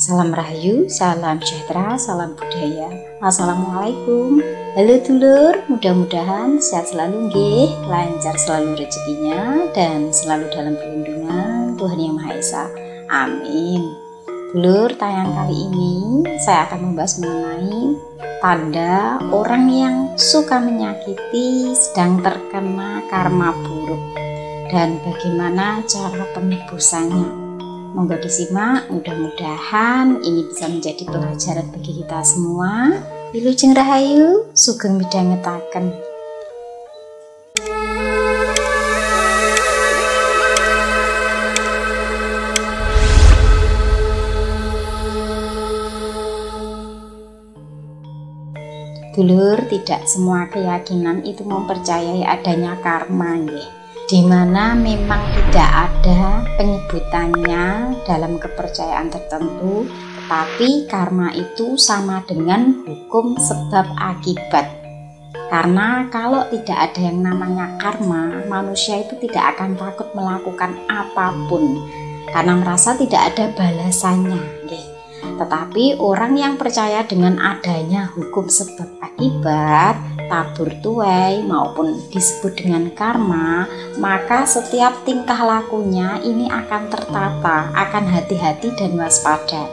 Salam rahayu, salam sejahtera, salam budaya. Assalamualaikum. Halo dulur, mudah-mudahan sehat selalu nggih, lancar selalu rezekinya dan selalu dalam perlindungan Tuhan Yang Maha Esa. Amin. Dulur, tayang kali ini saya akan membahas mengenai tanda orang yang suka menyakiti sedang terkena karma buruk dan bagaimana cara penebusannya. Monggo disimak, mudah-mudahan ini bisa menjadi pelajaran bagi kita semua. Wilujeng rahayu, sugeng midhangetaken. Dulur, tidak semua keyakinan itu mempercayai adanya karma, nggih. Di mana memang tidak ada penyebutannya dalam kepercayaan tertentu, tetapi karma itu sama dengan hukum sebab akibat. Karena kalau tidak ada yang namanya karma, manusia itu tidak akan takut melakukan apapun karena merasa tidak ada balasannya, nggih. Tetapi orang yang percaya dengan adanya hukum sebab akibat, tabur tuai maupun disebut dengan karma, maka setiap tingkah lakunya ini akan tertata, akan hati-hati dan waspada.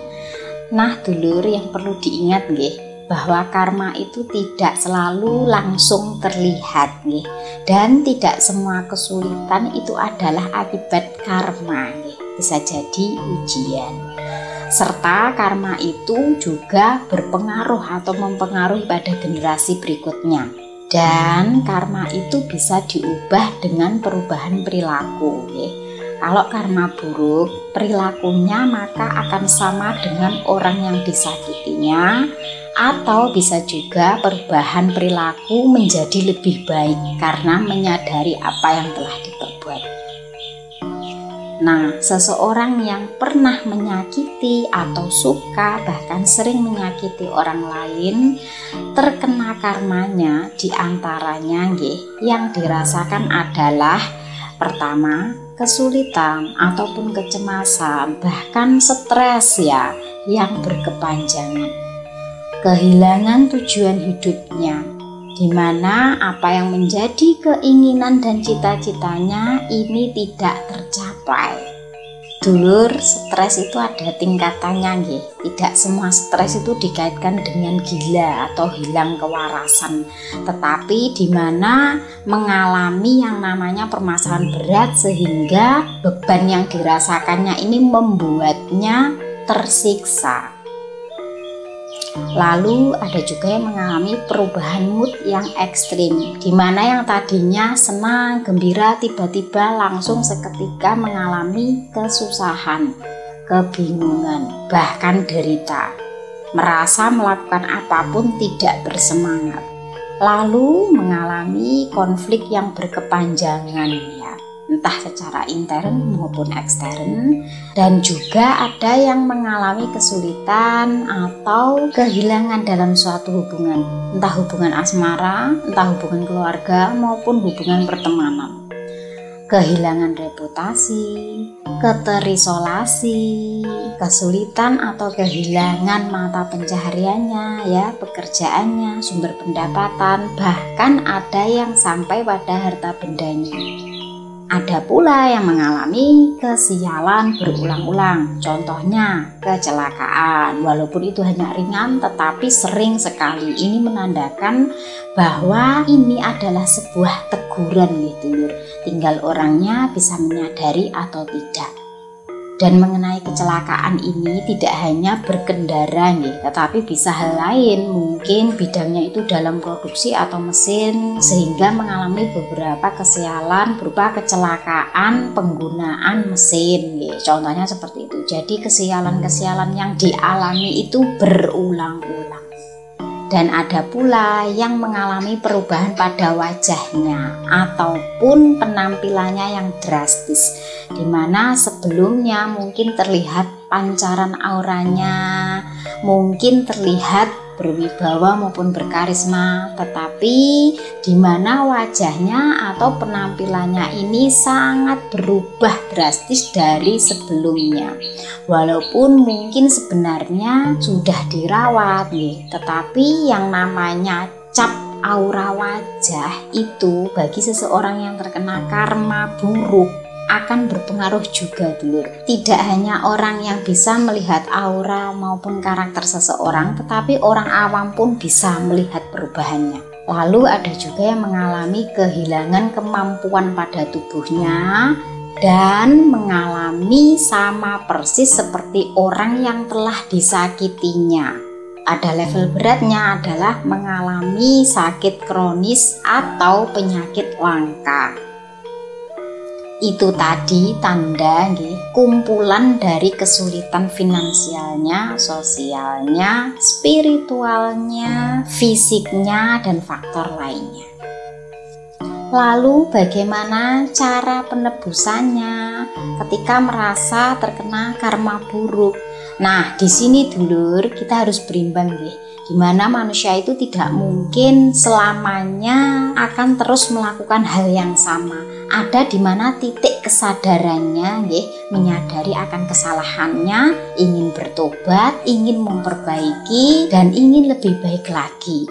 Nah dulur, yang perlu diingat nggih, bahwa karma itu tidak selalu langsung terlihat nggih, dan tidak semua kesulitan itu adalah akibat karma nggih, bisa jadi ujian. Serta karma itu juga berpengaruh atau mempengaruhi pada generasi berikutnya. Dan karma itu bisa diubah dengan perubahan perilaku. Kalau karma buruk, perilakunya maka akan sama dengan orang yang disakitinya, atau bisa juga perubahan perilaku menjadi lebih baik karena menyadari apa yang telah diperbuat. Nah, seseorang yang pernah menyakiti atau suka bahkan sering menyakiti orang lain terkena karmanya diantaranya nggih, yang dirasakan adalah pertama, kesulitan ataupun kecemasan, bahkan stres ya yang berkepanjangan, kehilangan tujuan hidupnya, di mana apa yang menjadi keinginan dan cita-citanya ini tidak tercapai. Dulur, stres itu ada tingkatannya nggih. Tidak semua stres itu dikaitkan dengan gila atau hilang kewarasan, tetapi di mana mengalami yang namanya permasalahan berat sehingga beban yang dirasakannya ini membuatnya tersiksa. Lalu ada juga yang mengalami perubahan mood yang ekstrim, di mana yang tadinya senang, gembira, tiba-tiba langsung seketika mengalami kesusahan, kebingungan, bahkan derita, merasa melakukan apapun tidak bersemangat. Lalu mengalami konflik yang berkepanjangan ya, entah secara intern maupun ekstern, dan juga ada yang mengalami kesulitan atau kehilangan dalam suatu hubungan, entah hubungan asmara, entah hubungan keluarga maupun hubungan pertemanan. Kehilangan reputasi, keterisolasi, kesulitan atau kehilangan mata pencahariannya ya, pekerjaannya, sumber pendapatan, bahkan ada yang sampai pada harta bendanya. Ada pula yang mengalami kesialan berulang-ulang, contohnya kecelakaan. Walaupun itu hanya ringan tetapi sering sekali. Ini menandakan bahwa ini adalah sebuah teguran gitu. Tinggal orangnya bisa menyadari atau tidak. Dan mengenai kecelakaan ini tidak hanya berkendara nih, tetapi bisa hal lain, mungkin bidangnya itu dalam produksi atau mesin sehingga mengalami beberapa kesialan berupa kecelakaan penggunaan mesin nih. Contohnya seperti itu. Jadi kesialan-kesialan yang dialami itu berulang-ulang. Dan ada pula yang mengalami perubahan pada wajahnya ataupun penampilannya yang drastis, di mana sebelumnya mungkin terlihat pancaran auranya, mungkin terlihat berwibawa maupun berkarisma, tetapi di mana wajahnya atau penampilannya ini sangat berubah drastis dari sebelumnya. Walaupun mungkin sebenarnya sudah dirawat, tetapi yang namanya cap aura wajah itu bagi seseorang yang terkena karma buruk akan berpengaruh juga, dulur. Tidak hanya orang yang bisa melihat aura maupun karakter seseorang, tetapi orang awam pun bisa melihat perubahannya. Lalu ada juga yang mengalami kehilangan kemampuan pada tubuhnya dan mengalami sama persis seperti orang yang telah disakitinya. Ada level beratnya adalah mengalami sakit kronis atau penyakit langka. Itu tadi tanda kumpulan dari kesulitan finansialnya, sosialnya, spiritualnya, fisiknya, dan faktor lainnya. Lalu bagaimana cara penebusannya ketika merasa terkena karma buruk? Nah, di sini dulur kita harus berimbang di mana manusia itu tidak mungkin selamanya akan terus melakukan hal yang sama. Ada di mana titik kesadarannya menyadari akan kesalahannya, ingin bertobat, ingin memperbaiki, dan ingin lebih baik lagi.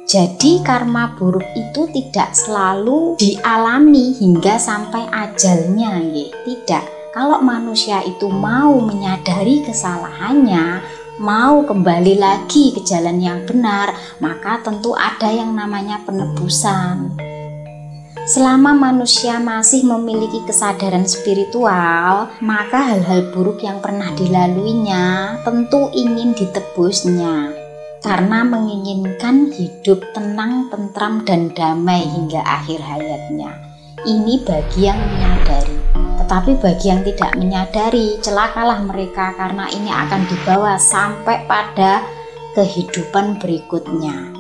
Jadi karma buruk itu tidak selalu dialami hingga sampai ajalnya, tidak. Kalau manusia itu mau menyadari kesalahannya, mau kembali lagi ke jalan yang benar, maka tentu ada yang namanya penebusan. Selama manusia masih memiliki kesadaran spiritual, maka hal-hal buruk yang pernah dilaluinya tentu ingin ditebusnya, karena menginginkan hidup tenang, tentram, dan damai hingga akhir hayatnya. Ini bagi yang menyadari. Tetapi bagi yang tidak menyadari, celakalah mereka karena ini akan dibawa sampai pada kehidupan berikutnya.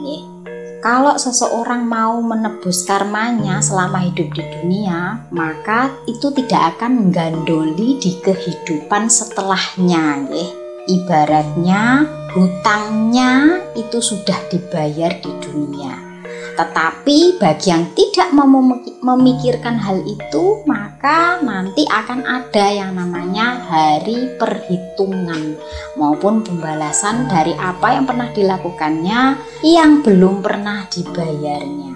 Kalau seseorang mau menebus karmanya selama hidup di dunia, maka itu tidak akan menggandoli di kehidupan setelahnya. Ibaratnya hutangnya itu sudah dibayar di dunia. Tetapi bagi yang tidak mau memikirkan hal itu, maka nanti akan ada yang namanya hari perhitungan maupun pembalasan dari apa yang pernah dilakukannya yang belum pernah dibayarnya.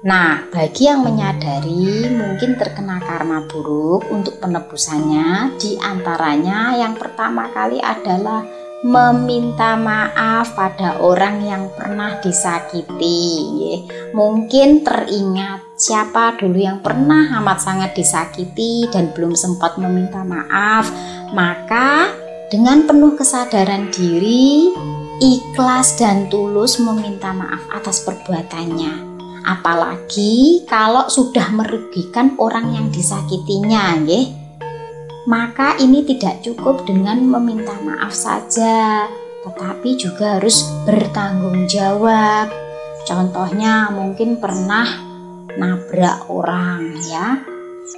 Nah, bagi yang menyadari mungkin terkena karma buruk, untuk penebusannya diantaranya yang pertama kali adalah meminta maaf pada orang yang pernah disakiti. Mungkin teringat siapa dulu yang pernah amat sangat disakiti dan belum sempat meminta maaf, maka dengan penuh kesadaran diri, ikhlas dan tulus meminta maaf atas perbuatannya. Apalagi kalau sudah merugikan orang yang disakitinya, maka ini tidak cukup dengan meminta maaf saja, tetapi juga harus bertanggung jawab. Contohnya mungkin pernah nabrak orang,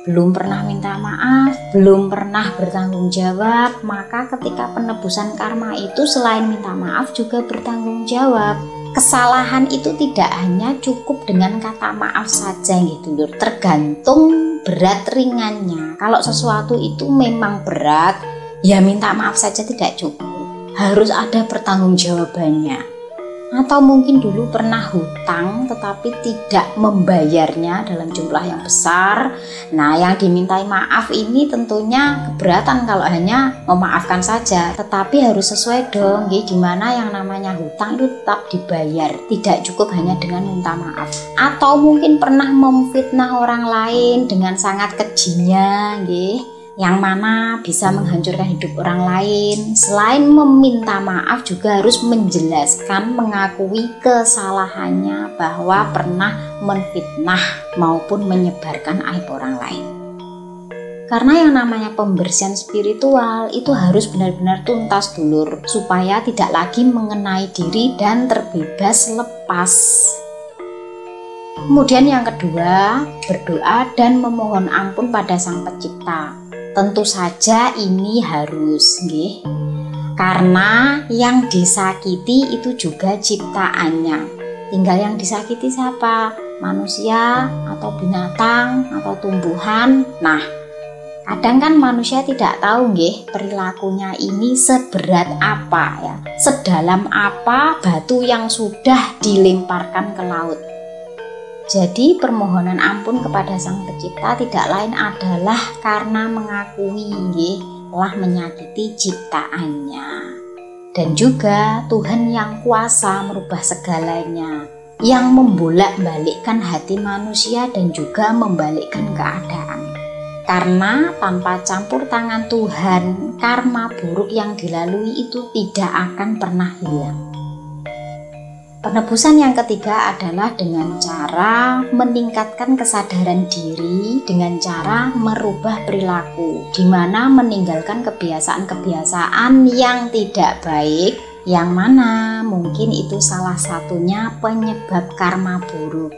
belum pernah minta maaf, belum pernah bertanggung jawab, maka ketika penebusan karma itu selain minta maaf juga bertanggung jawab. Kesalahan itu tidak hanya cukup dengan kata maaf saja Lur, tergantung berat ringannya. Kalau sesuatu itu memang berat, ya minta maaf saja tidak cukup, harus ada pertanggungjawabannya. Atau mungkin dulu pernah hutang tetapi tidak membayarnya dalam jumlah yang besar. Nah, yang dimintai maaf ini tentunya keberatan kalau hanya memaafkan saja, tetapi harus sesuai dong, gimana yang namanya hutang itu tetap dibayar, tidak cukup hanya dengan minta maaf. Atau mungkin pernah memfitnah orang lain dengan sangat kejinya, yang mana bisa menghancurkan hidup orang lain. Selain meminta maaf juga harus menjelaskan, mengakui kesalahannya bahwa pernah menfitnah maupun menyebarkan aib orang lain. Karena yang namanya pembersihan spiritual itu harus benar-benar tuntas dulur, supaya tidak lagi mengenai diri dan terbebas lepas. Kemudian yang kedua, berdoa dan memohon ampun pada Sang Pencipta. Tentu saja ini harus, Karena yang disakiti itu juga ciptaannya. Tinggal yang disakiti siapa? Manusia atau binatang atau tumbuhan. Nah, kadang kan manusia tidak tahu nggih perilakunya ini seberat apa ya, sedalam apa batu yang sudah dilemparkan ke laut. Jadi permohonan ampun kepada Sang Pencipta tidak lain adalah karena mengakui nggih telah menyakiti ciptaannya. Dan juga Tuhan yang kuasa merubah segalanya, yang membolak-balikkan hati manusia dan juga membalikkan keadaan. Karena tanpa campur tangan Tuhan, karma buruk yang dilalui itu tidak akan pernah hilang. Penebusan yang ketiga adalah dengan cara meningkatkan kesadaran diri, dengan cara merubah perilaku, di mana meninggalkan kebiasaan-kebiasaan yang tidak baik, yang mana mungkin itu salah satunya penyebab karma buruk.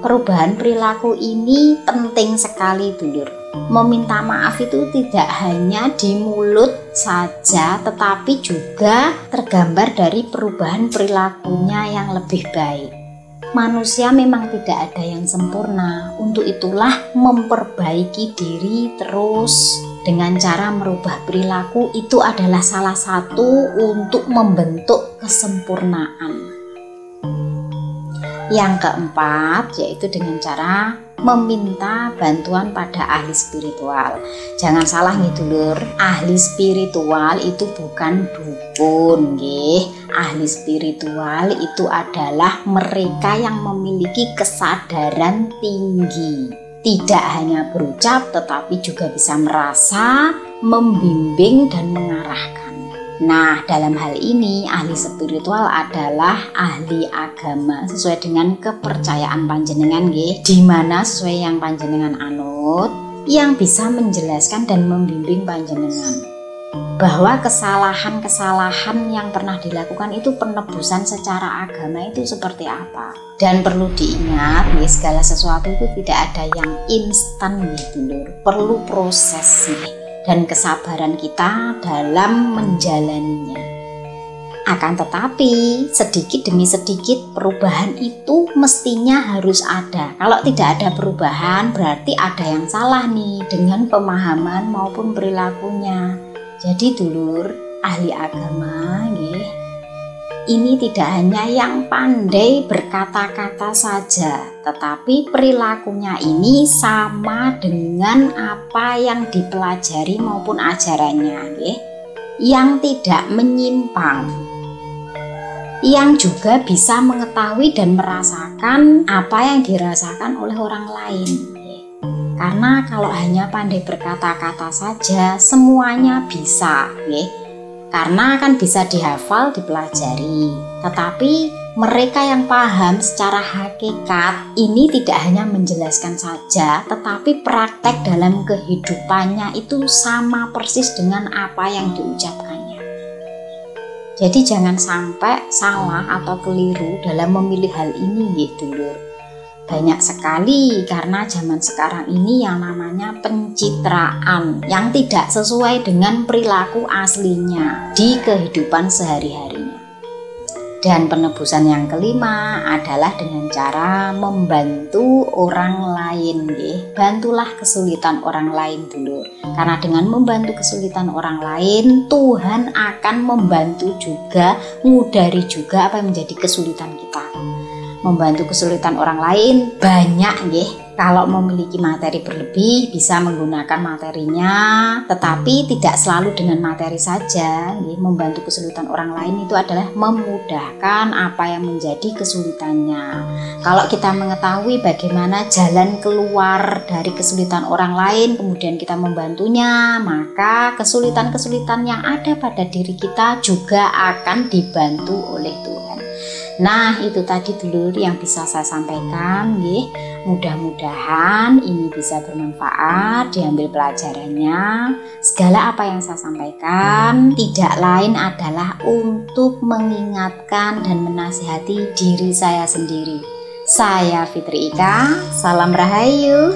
Perubahan perilaku ini penting sekali, dulur. Meminta maaf itu tidak hanya di mulut saja, tetapi juga tergambar dari perubahan perilakunya yang lebih baik. Manusia memang tidak ada yang sempurna, untuk itulah memperbaiki diri terus dengan cara merubah perilaku itu adalah salah satu untuk membentuk kesempurnaan. Yang keempat yaitu dengan cara meminta bantuan pada ahli spiritual. Jangan salah nih dulur, ahli spiritual itu bukan dukun nggih. Ahli spiritual itu adalah mereka yang memiliki kesadaran tinggi. Tidak hanya berucap tetapi juga bisa merasa, membimbing dan mengarahkan. Nah, dalam hal ini ahli spiritual adalah ahli agama sesuai dengan kepercayaan panjenengan nggih, di mana sesuai yang panjenengan anut, yang bisa menjelaskan dan membimbing panjenengan bahwa kesalahan-kesalahan yang pernah dilakukan itu penebusan secara agama itu seperti apa. Dan perlu diingat, segala sesuatu itu tidak ada yang instan nih dulur, perlu proses nih dan kesabaran kita dalam menjalaninya. Akan tetapi sedikit demi sedikit perubahan itu mestinya harus ada. Kalau tidak ada perubahan berarti ada yang salah nih dengan pemahaman maupun perilakunya. Jadi dulur, ahli agama nggih, ini tidak hanya yang pandai berkata-kata saja, tetapi perilakunya ini sama dengan apa yang dipelajari maupun ajarannya nggih, yang tidak menyimpang, yang juga bisa mengetahui dan merasakan apa yang dirasakan oleh orang lain. Karena kalau hanya pandai berkata-kata saja semuanya bisa, karena kan bisa dihafal, dipelajari. Tetapi mereka yang paham secara hakikat ini tidak hanya menjelaskan saja, tetapi praktek dalam kehidupannya itu sama persis dengan apa yang diucapkannya. Jadi jangan sampai salah atau keliru dalam memilih hal ini nggih dulur. Banyak sekali karena zaman sekarang ini yang namanya pencitraan yang tidak sesuai dengan perilaku aslinya di kehidupan sehari-harinya. Dan penebusan yang kelima adalah dengan cara membantu orang lain. Bantulah kesulitan orang lain dulu. Karena dengan membantu kesulitan orang lain, Tuhan akan membantu juga, mengudari juga apa yang menjadi kesulitan kita. Membantu kesulitan orang lain banyak nggih. Kalau memiliki materi berlebih bisa menggunakan materinya, tetapi tidak selalu dengan materi saja nggih. Membantu kesulitan orang lain itu adalah memudahkan apa yang menjadi kesulitannya. Kalau kita mengetahui bagaimana jalan keluar dari kesulitan orang lain kemudian kita membantunya, maka kesulitan-kesulitan yang ada pada diri kita juga akan dibantu oleh Tuhan. Nah, itu tadi dulur yang bisa saya sampaikan nggih. Mudah-mudahan ini bisa bermanfaat, diambil pelajarannya. Segala apa yang saya sampaikan tidak lain adalah untuk mengingatkan dan menasihati diri saya sendiri. Saya Fitri Ika, salam rahayu.